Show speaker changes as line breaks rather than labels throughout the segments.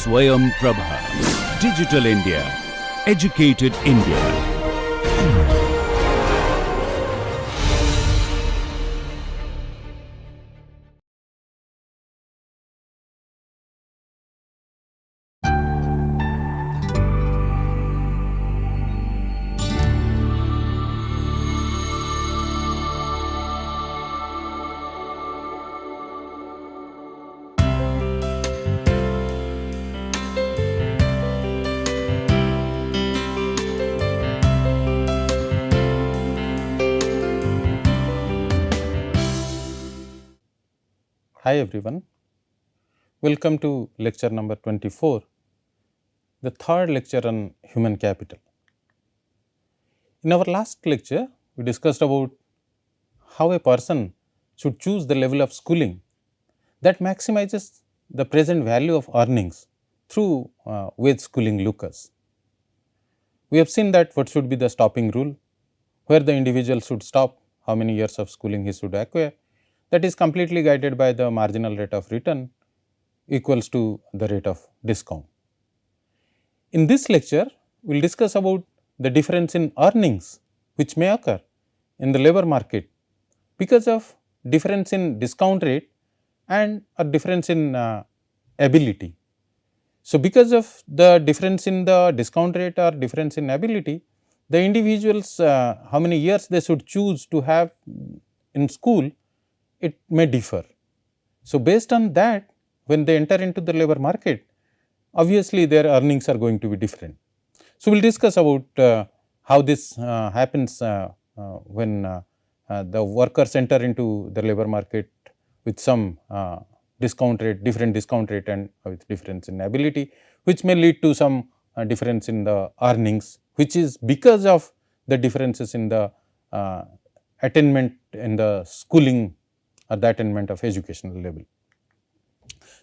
Swayam Prabha. Digital India. Educated India.
Hi everyone, welcome to lecture number 24, the third lecture on human capital. In our last lecture, we discussed about how a person should choose the level of schooling that maximizes the present value of earnings through wage schooling lucas. We have seen that what should be the stopping rule, where the individual should stop, how many years of schooling he should acquire. That is completely guided by the marginal rate of return equals to the rate of discount. In this lecture, we will discuss about the difference in earnings which may occur in the labor market because of difference in discount rate and a difference in ability. So, because of the difference in the discount rate or difference in ability, the individuals how many years they should choose to have in school, it may differ. So, based on that, when they enter into the labor market, obviously their earnings are going to be different. So, we will discuss about how this happens when the workers enter into the labor market with some discount rate, different discount rate and with difference in ability, which may lead to some difference in the earnings, which is because of the differences in the attainment in the schooling or the attainment of educational level.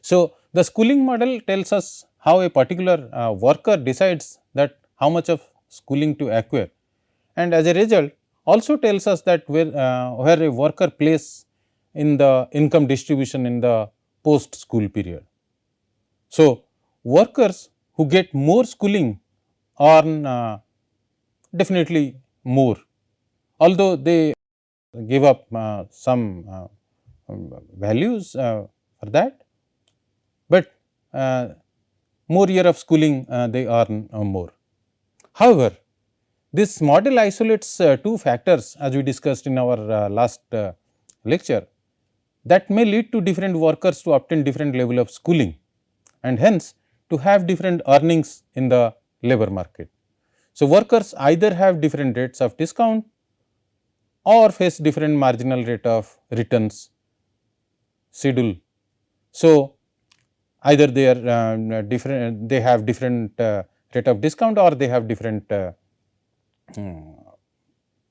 So, the schooling model tells us how a particular worker decides that how much of schooling to acquire, and as a result also tells us that where a worker plays in the income distribution in the post school period. So, workers who get more schooling earn definitely more, although they give up some values for that, but more year of schooling they earn more. However, this model isolates two factors as we discussed in our last lecture that may lead to different workers to obtain different level of schooling and hence to have different earnings in the labor market. So, workers either have different rates of discount or face different marginal rate of returns schedule. So, either they are different, they have different rate of discount or they have different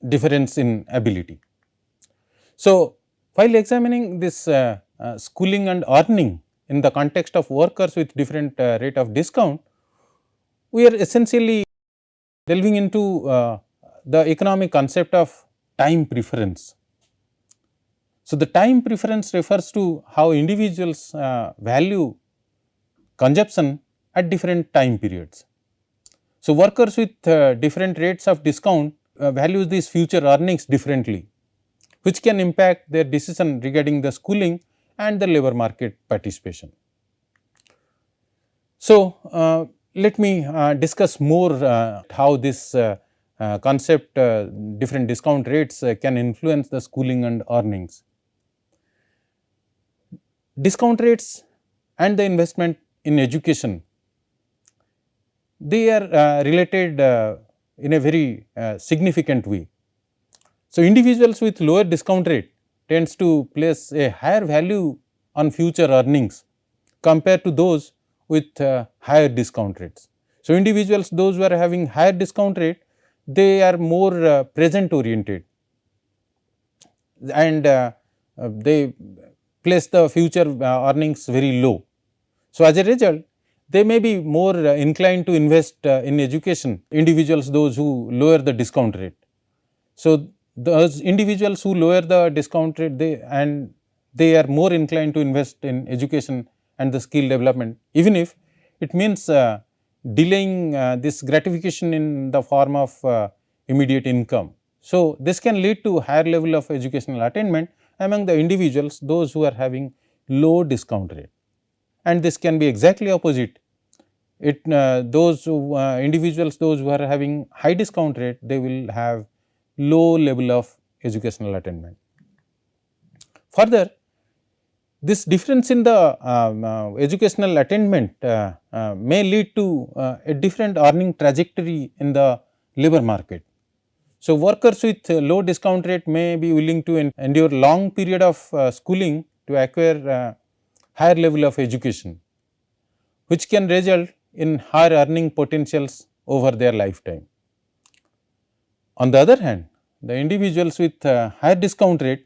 difference in ability. So, while examining this schooling and earning in the context of workers with different rate of discount, we are essentially delving into the economic concept of time preference. So, the time preference refers to how individuals value consumption at different time periods. So, workers with different rates of discount value these future earnings differently, which can impact their decision regarding the schooling and the labor market participation. So, let me discuss more how this concept different discount rates can influence the schooling and earnings. Discount rates and the investment in education, they are related in a very significant way. So, individuals with lower discount rate tends to place a higher value on future earnings compared to those with higher discount rates. So, individuals those who are having higher discount rate, they are more present oriented and they place the future earnings very low. So, as a result they may be more inclined to invest in education, individuals those who lower the discount rate. So, those individuals who lower the discount rate they are more inclined to invest in education and the skill development, even if it means delaying this gratification in the form of immediate income. So, this can lead to higher level of educational attainment among the individuals those who are having low discount rate, and this can be exactly opposite. Those individuals those who are having high discount rate, they will have low level of educational attainment. Further, this difference in the educational attainment may lead to a different earning trajectory in the labor market. So, workers with low discount rate may be willing to endure long period of schooling to acquire higher level of education, which can result in higher earning potentials over their lifetime. On the other hand, the individuals with higher discount rate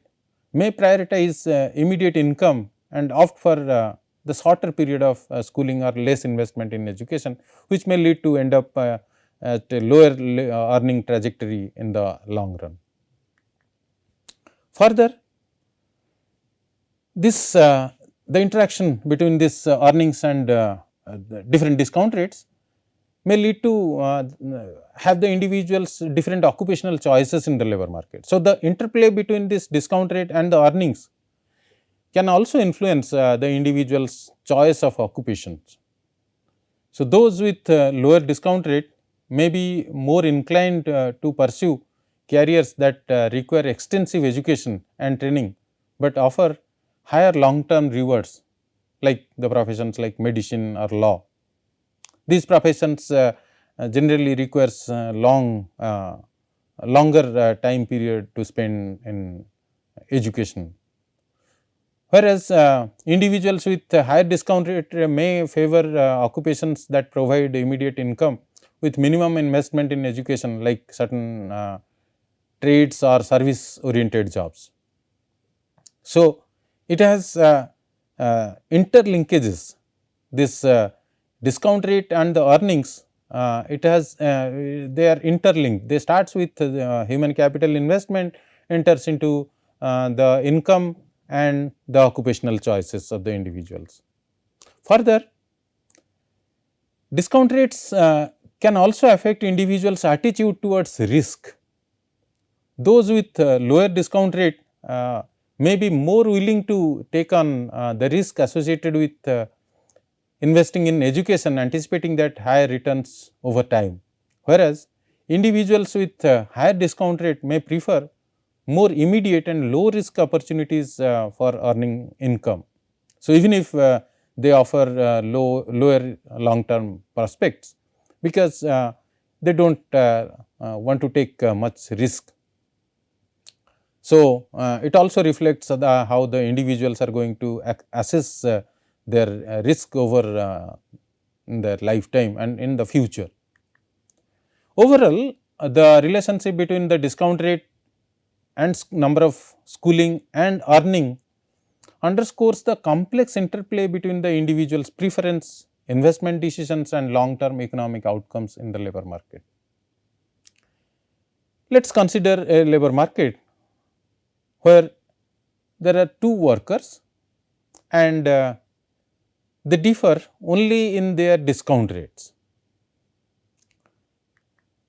may prioritize immediate income and opt for the shorter period of schooling or less investment in education, which may lead to end up at a lower earning trajectory in the long run. Further, this the interaction between this earnings and the different discount rates may lead to have the individuals different occupational choices in the labor market. So, the interplay between this discount rate and the earnings can also influence the individual's choice of occupations. So, those with lower discount rate may be more inclined to pursue careers that require extensive education and training, but offer higher long term rewards like the professions like medicine or law. These professions generally requires longer time period to spend in education. Whereas, individuals with higher discount rate may favor occupations that provide immediate income with minimum investment in education like certain trades or service oriented jobs. So, it has interlinkages, this discount rate and the earnings, it has they are interlinked. They starts with human capital investment, enters into the income and the occupational choices of the individuals. Further, discount rates can also affect individuals' attitude towards risk. Those with lower discount rate may be more willing to take on the risk associated with investing in education, anticipating that higher returns over time, whereas individuals with higher discount rate may prefer more immediate and low risk opportunities for earning income. So, even if they offer lower long term prospects, because they do not want to take much risk. So, it also reflects how the individuals are going to assess their risk over in their lifetime and in the future. Overall, the relationship between the discount rate and number of schooling and earning underscores the complex interplay between the individual's preference, investment decisions and long term economic outcomes in the labor market. Let us consider a labor market where there are two workers and they differ only in their discount rates.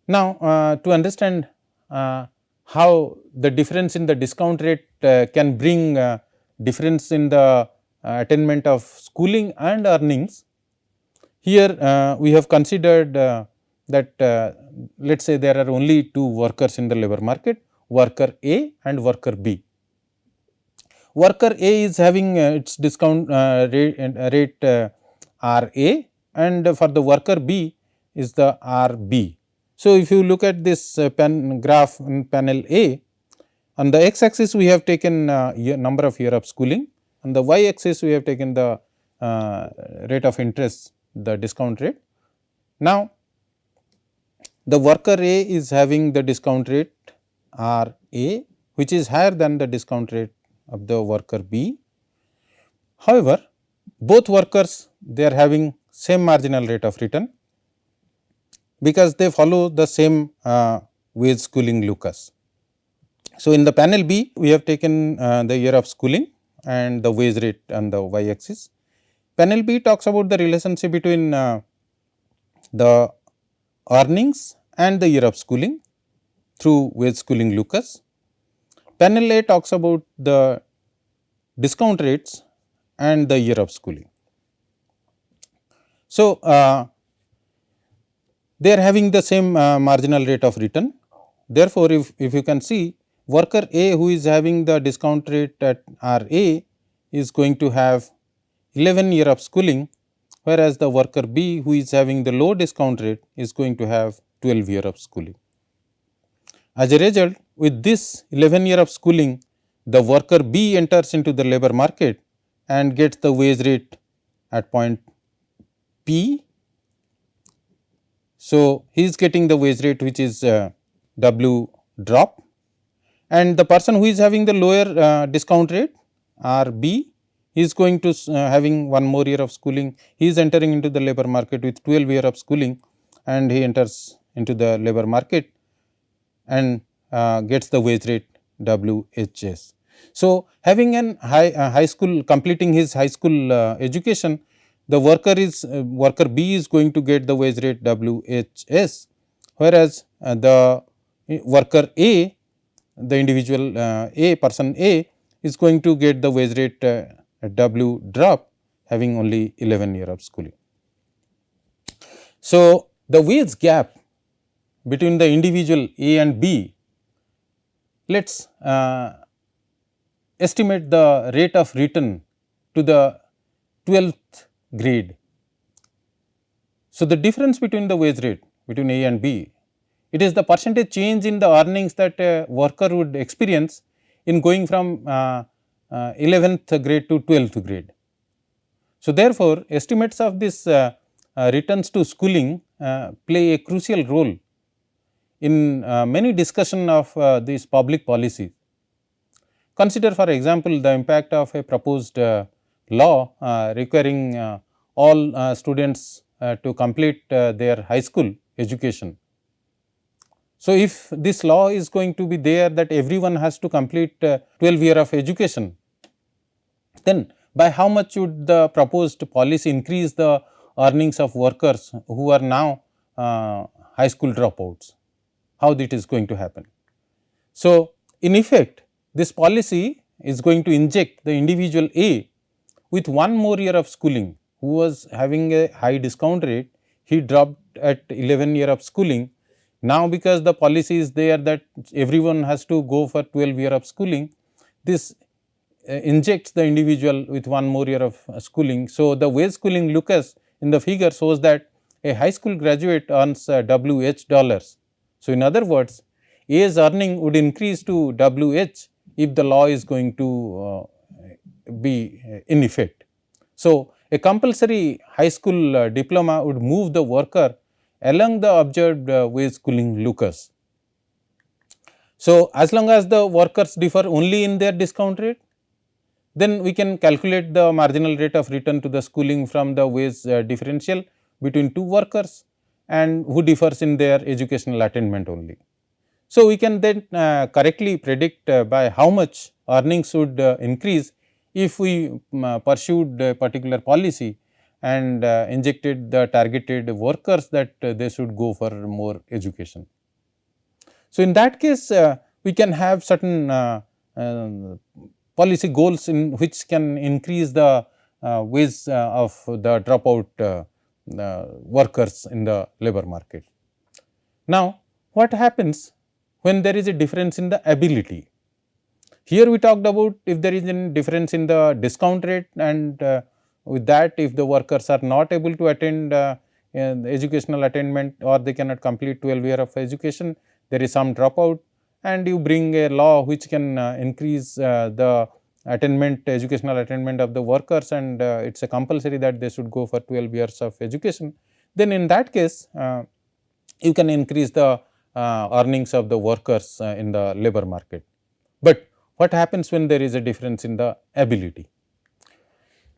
Now, to understand how the difference in the discount rate can bring difference in the attainment of schooling and earnings, here we have considered that let us say there are only two workers in the labor market, worker A and worker B. Worker A is having its discount rate RA, and for the worker B is the RB. So, if you look at this graph in panel A, on the x axis we have taken number of year of schooling, on the y axis we have taken the rate of interest, the discount rate. Now, the worker A is having the discount rate RA, which is higher than the discount rate of the worker B. However, both workers they are having same marginal rate of return, because they follow the same wage schooling locus. So, in the panel B we have taken the year of schooling and the wage rate on the y axis. Panel B talks about the relationship between the earnings and the year of schooling through wage schooling Lucas. Panel A talks about the discount rates and the year of schooling. So, they are having the same marginal rate of return. Therefore, if you can see, worker A who is having the discount rate at RA is going to have 11 year of schooling, whereas the worker B who is having the low discount rate is going to have 12 year of schooling. As a result, with this 11 year of schooling, the worker B enters into the labor market and gets the wage rate at point P. So, he is getting the wage rate which is W drop, and the person who is having the lower discount rate RB, he is going to having one more year of schooling. He is entering into the labor market with 12 year of schooling, and he enters into the labor market and gets the wage rate WHS. So, having an high school, completing his high school education, the worker B is going to get the wage rate WHS, whereas the worker A, the individual person A is going to get the wage rate W drop, having only 11 year of schooling. So, the wage gap between the individual A and B, let us estimate the rate of return to the 12th grade. So, the difference between the wage rate between A and B, it is the percentage change in the earnings that a worker would experience in going from 11th grade to 12th grade. So, therefore, estimates of this returns to schooling play a crucial role in many discussion of these public policies. Consider for example, the impact of a proposed law requiring all students to complete their high school education. So, if this law is going to be there that everyone has to complete 12 year of education, then by how much would the proposed policy increase the earnings of workers who are now high school dropouts? How it is going to happen? So, in effect, this policy is going to inject the individual A with one more year of schooling, who was having a high discount rate, he dropped at 11 year of schooling. Now, because the policy is there that everyone has to go for 12 year of schooling, this injects the individual with one more year of schooling. So, the wage schooling Lucas in the figure shows that a high school graduate earns WH dollars. So, in other words, A's earning would increase to WH if the law is going to be in effect. So, a compulsory high school diploma would move the worker along the observed wage schooling Lucas. So, as long as the workers differ only in their discount rate, then we can calculate the marginal rate of return to the schooling from the wage differential between two workers and who differs in their educational attainment only. So, we can then correctly predict by how much earnings would increase if we pursued a particular policy and injected the targeted workers that they should go for more education. So, in that case we can have certain policy goals in which can increase the wage of the dropout workers in the labor market. Now, what happens when there is a difference in the ability? Here we talked about if there is a difference in the discount rate, and with that if the workers are not able to attend educational attainment or they cannot complete 12 year of education, there is some dropout, and you bring a law which can increase the attainment, educational attainment of the workers, and it is a compulsory that they should go for 12 years of education, then in that case you can increase the earnings of the workers in the labor market. But what happens when there is a difference in the ability?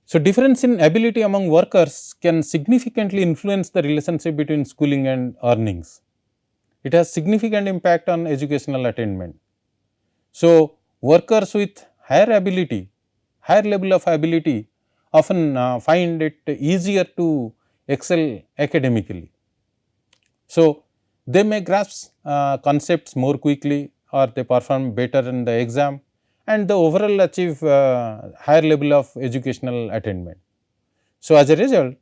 So, difference in ability among workers can significantly influence the relationship between schooling and earnings. It has significant impact on educational attainment. So, workers with higher ability, higher level of ability often find it easier to excel academically. So, they may grasp concepts more quickly, or they perform better in the exam, and the overall achieve higher level of educational attainment. So, as a result,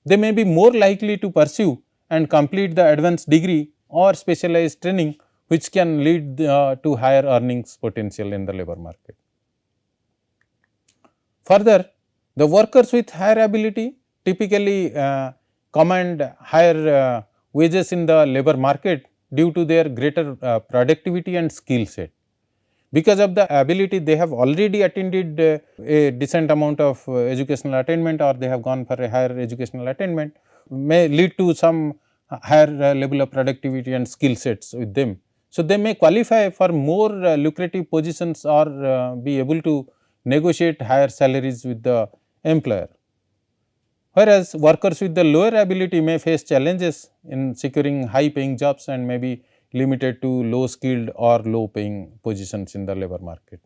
they may be more likely to pursue and complete the advanced degree or specialized training, which can lead to higher earnings potential in the labor market. Further, the workers with higher ability typically command higher wages in the labor market due to their greater productivity and skill set. Because of the ability, they have already attended a decent amount of educational attainment, or they have gone for a higher educational attainment, may lead to some higher level of productivity and skill sets with them. So, they may qualify for more lucrative positions, or be able to negotiate higher salaries with the employer. Whereas, workers with the lower ability may face challenges in securing high paying jobs and may be limited to low skilled or low paying positions in the labor market.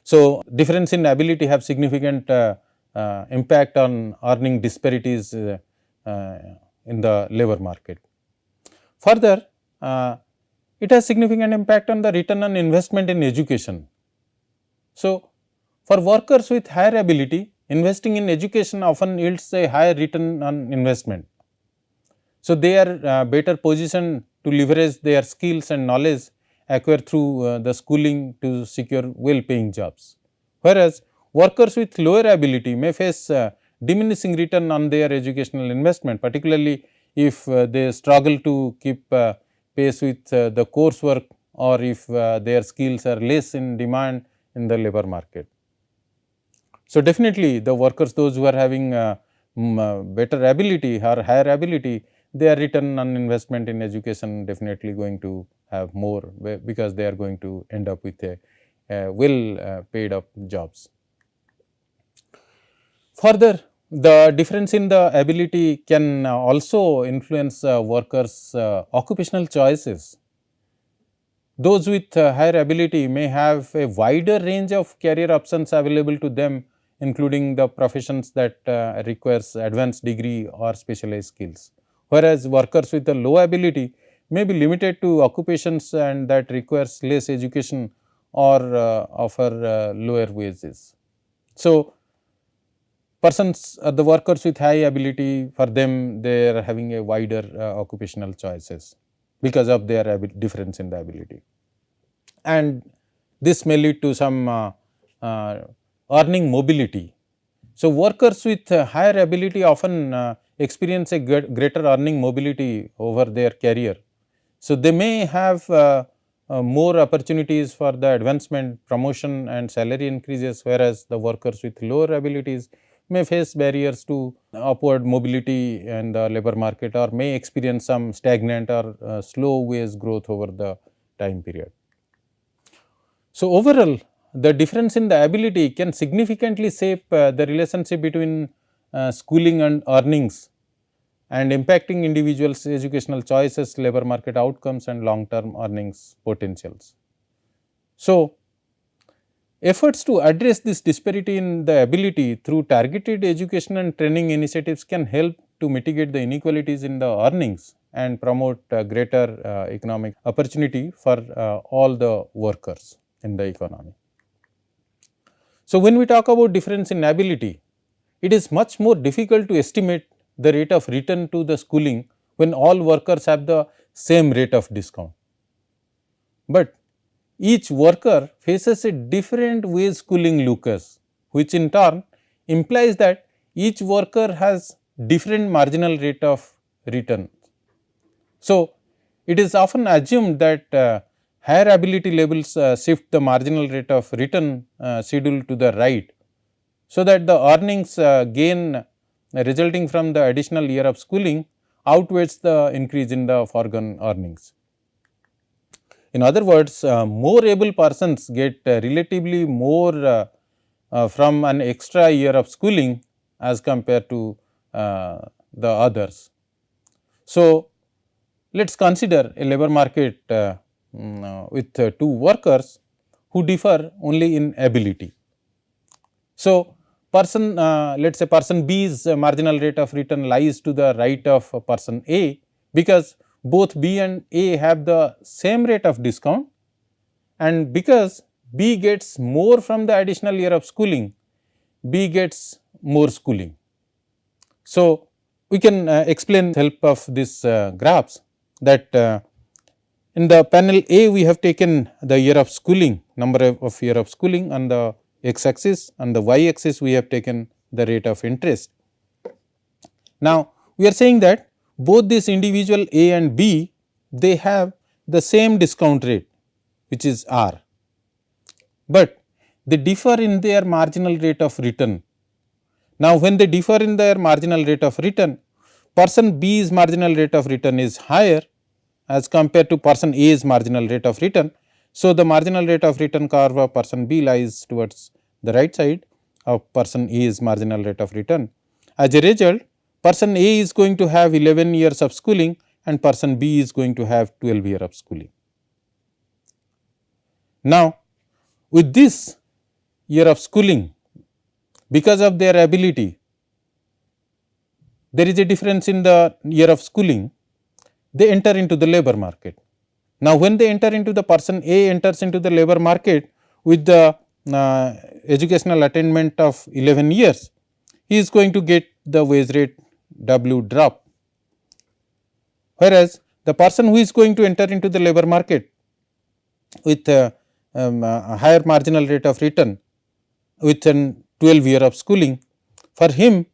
So, difference in ability have significant impact on earning disparities in the labor market. Further, it has significant impact on the return on investment in education. So, for workers with higher ability, investing in education often yields a higher return on investment. So, they are better positioned to leverage their skills and knowledge acquired through the schooling to secure well paying jobs. Whereas, workers with lower ability may face diminishing return on their educational investment, particularly if they struggle to keep pace with the coursework, or if their skills are less in demand in the labor market. So, definitely the workers, those who are having better ability or higher ability, their return on investment in education definitely going to have more, because they are going to end up with a well paid up jobs. Further, the difference in the ability can also influence workers' occupational choices. Those with higher ability may have a wider range of career options available to them, including the professions that requires advanced degree or specialized skills. Whereas, workers with a low ability may be limited to occupations and that requires less education or offer lower wages. So, persons the workers with high ability, for them they are having a wider occupational choices because of their difference in the ability, and this may lead to some earning mobility. So, workers with higher ability often experience a greater earning mobility over their career. So, they may have more opportunities for the advancement, promotion and salary increases, whereas the workers with lower abilities may face barriers to upward mobility in the labor market, or may experience some stagnant or slow wage growth over the time period. So, overall, the difference in the ability can significantly shape the relationship between schooling and earnings, and impacting individuals' educational choices, labor market outcomes and long term earnings potentials. So, efforts to address this disparity in the ability through targeted education and training initiatives can help to mitigate the inequalities in the earnings and promote greater economic opportunity for all the workers in the economy. So, when we talk about difference in ability, it is much more difficult to estimate the rate of return to the schooling when all workers have the same rate of discount. But each worker faces a different wage schooling locus, which in turn implies that each worker has different marginal rate of return. So, it is often assumed that higher ability levels shift the marginal rate of return schedule to the right, so that the earnings gain resulting from the additional year of schooling outweighs the increase in the foregone earnings. In other words, more able persons get relatively more from an extra year of schooling as compared to the others. So, let us consider a labor market with two workers who differ only in ability. So, person, let us say person B's marginal rate of return lies to the right of person A, because both B and A have the same rate of discount, and because B gets more from the additional year of schooling, B gets more schooling. So, we can explain with help of this graphs that in the panel A we have taken the year of schooling, number of year of schooling on the x axis, and the y axis we have taken the rate of interest. Now, we are saying that both this individual A and B, they have the same discount rate, which is R, but they differ in their marginal rate of return. Now, when they differ in their marginal rate of return, person B's marginal rate of return is higher as compared to person A's marginal rate of return. So, the marginal rate of return curve of person B lies towards the right side of person A's marginal rate of return. As a result, person A is going to have 11 years of schooling and person B is going to have 12 years of schooling. Now, with this year of schooling, because of their ability, there is a difference in the year of schooling, they enter into the labor market. Now, when they enter into the person A enters into the labor market with the educational attainment of 11 years, he is going to get the wage rate W drop, whereas the person who is going to enter into the labor market with a higher marginal rate of return with an 12 year of schooling, for him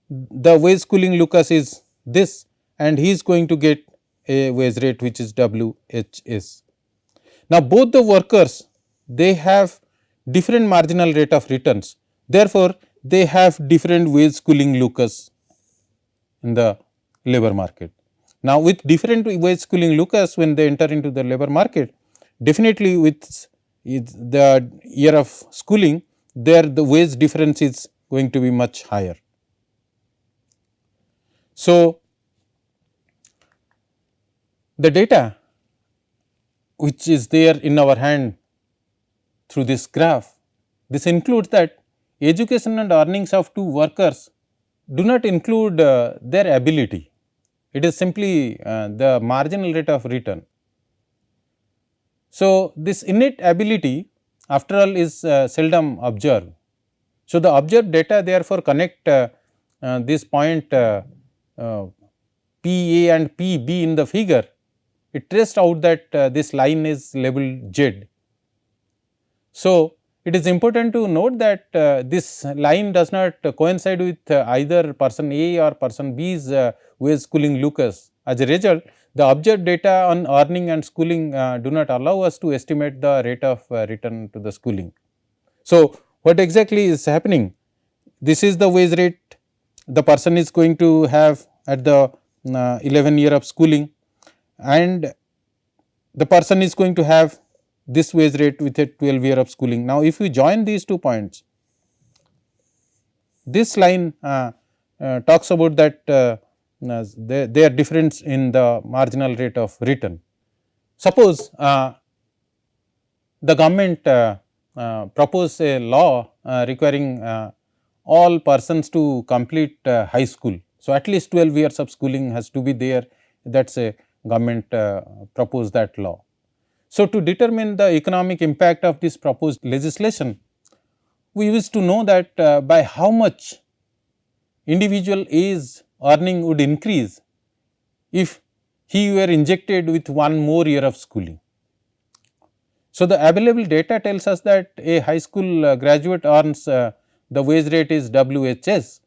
the wage schooling locus is this, and he is going to get a wage rate which is WHS. Now, both the workers, they have different marginal rate of returns, therefore, they have different wage schooling locus in the labor market. Now, with different wage schooling locus when they enter into the labor market, definitely with the year of schooling, there the wage difference is going to be much higher. So, the data which is there in our hand through this graph, this includes that education and earnings of two workers do not include their ability, it is simply the marginal rate of return. So, this innate ability after all is seldom observed. So, the observed data therefore connect this point P A and P B in the figure. It traced out that this line is labeled Z. So, it is important to note that this line does not coincide with either person A or person B's wage schooling locus. As a result, the observed data on earning and schooling do not allow us to estimate the rate of return to the schooling. So, what exactly is happening? This is the wage rate the person is going to have at the 11 year of schooling, and the person is going to have this wage rate with a 12 year of schooling. Now, if you join these 2 points, this line talks about that their difference in the marginal rate of return. Suppose the government propose a law requiring all persons to complete high school. So, at least 12 years of schooling has to be there, that is a government proposed that law. So, to determine the economic impact of this proposed legislation, we wish to know that by how much individual A's earning would increase if he were injected with one more year of schooling. So, the available data tells us that a high school graduate earns the wage rate is WHS,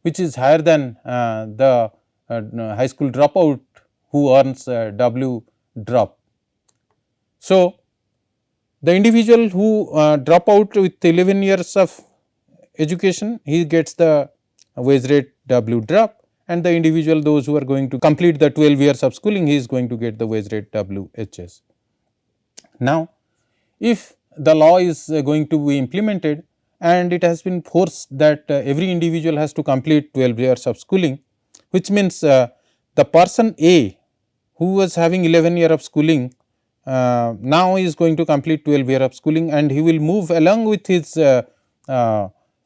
which is higher than the high school dropout who earns W drop. So, the individual who drop out with 11 years of education, he gets the wage rate W drop, and the individual those who are going to complete the 12 years of schooling, he is going to get the wage rate WHS. Now, if the law is going to be implemented and it has been forced that every individual has to complete 12 years of schooling, which means the person A who was having 11 year of schooling now is going to complete 12 year of schooling, and he will move along with his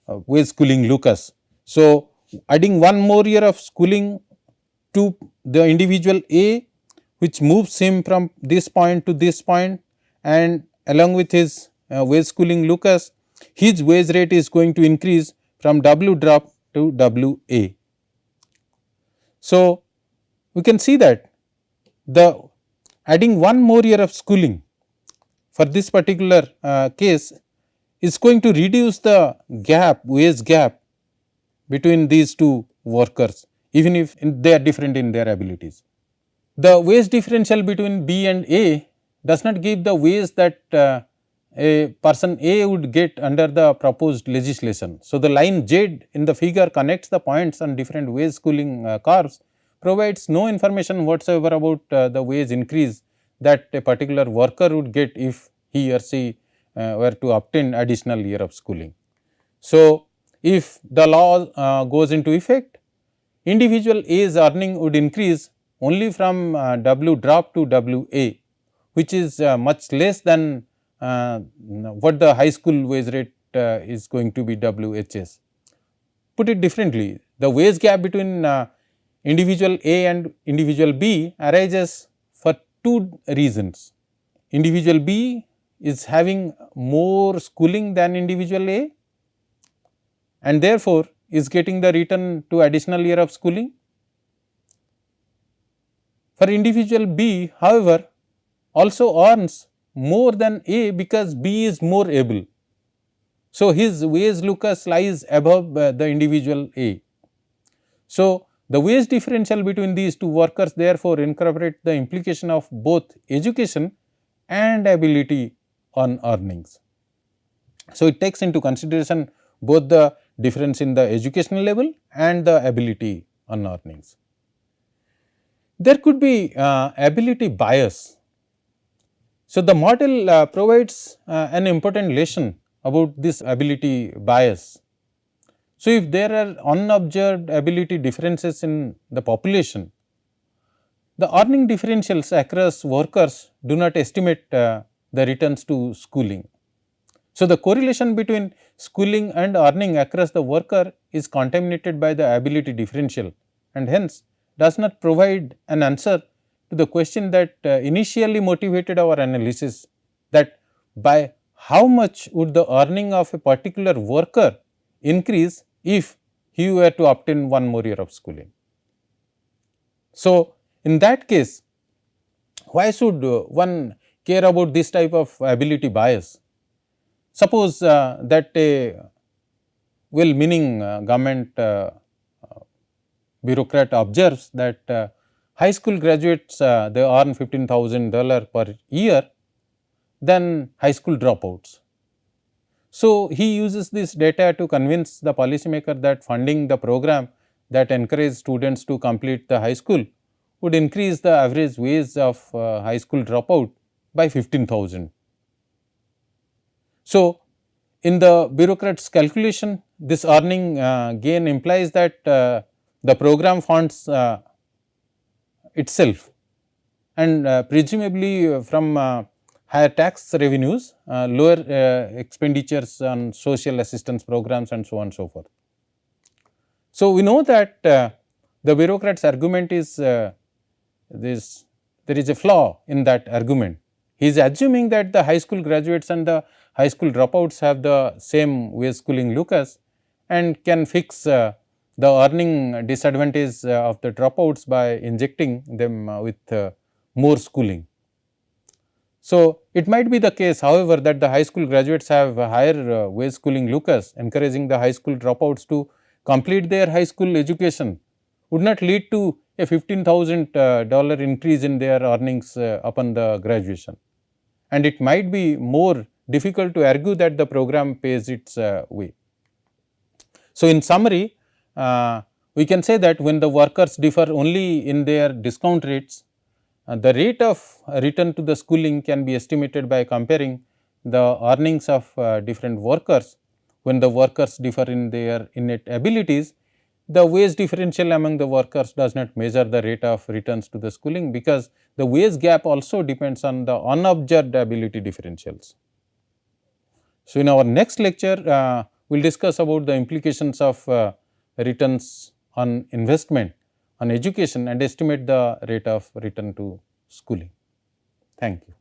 wage schooling locus. So, adding one more year of schooling to the individual A, which moves him from this point to this point, and along with his wage schooling locus, his wage rate is going to increase from W drop to W A. So, we can see that the adding one more year of schooling for this particular case is going to reduce the gap, wage gap between these two workers, even if they are different in their abilities. The wage differential between B and A does not give the wage that a person A would get under the proposed legislation. So, the line Z in the figure connects the points on different wage schooling curves, provides no information whatsoever about the wage increase that a particular worker would get if he or she were to obtain additional year of schooling. So, if the law goes into effect, individual A's earning would increase only from W drop to W A, which is much less than what the high school wage rate is going to be WHS. Put it differently, the wage gap between individual A and individual B arises for two reasons. Individual B is having more schooling than individual A, and therefore, is getting the return to additional year of schooling. For individual B, however, also earns more than A because B is more able. So, his wage locus lies above the individual A. So, the wage differential between these two workers therefore incorporate the implication of both education and ability on earnings. So, it takes into consideration both the difference in the educational level and the ability on earnings. There could be ability bias. So, the model provides an important lesson about this ability bias. So, if there are unobserved ability differences in the population, the earning differentials across workers do not estimate the returns to schooling. So, the correlation between schooling and earning across the worker is contaminated by the ability differential, and hence does not provide an answer to the question that initially motivated our analysis, that by how much would the earning of a particular worker increase if he were to obtain one more year of schooling. So, in that case, why should one care about this type of ability bias? Suppose that a well meaning government bureaucrat observes that high school graduates they earn $15,000 per year than high school dropouts. So, he uses this data to convince the policymaker that funding the program that encourages students to complete the high school would increase the average wage of high school dropout by 15,000. So, in the bureaucrat's calculation, this earning gain implies that the program funds itself, and presumably from higher tax revenues, lower expenditures on social assistance programs and so on and so forth. So, we know that the bureaucrat's argument is there is a flaw in that argument. He is assuming that the high school graduates and the high school dropouts have the same wage schooling locus and can fix the earning disadvantage of the dropouts by injecting them with more schooling. So, it might be the case, however, that the high school graduates have a higher wage schooling locus, encouraging the high school dropouts to complete their high school education would not lead to a $15,000 increase in their earnings upon the graduation, and it might be more difficult to argue that the program pays its way. So, in summary, we can say that when the workers differ only in their discount rates, the rate of return to the schooling can be estimated by comparing the earnings of different workers. When the workers differ in their innate abilities, the wage differential among the workers does not measure the rate of returns to the schooling, because the wage gap also depends on the unobserved ability differentials. So, in our next lecture, We will discuss about the implications of returns on investment on education and estimate the rate of return to schooling. Thank you.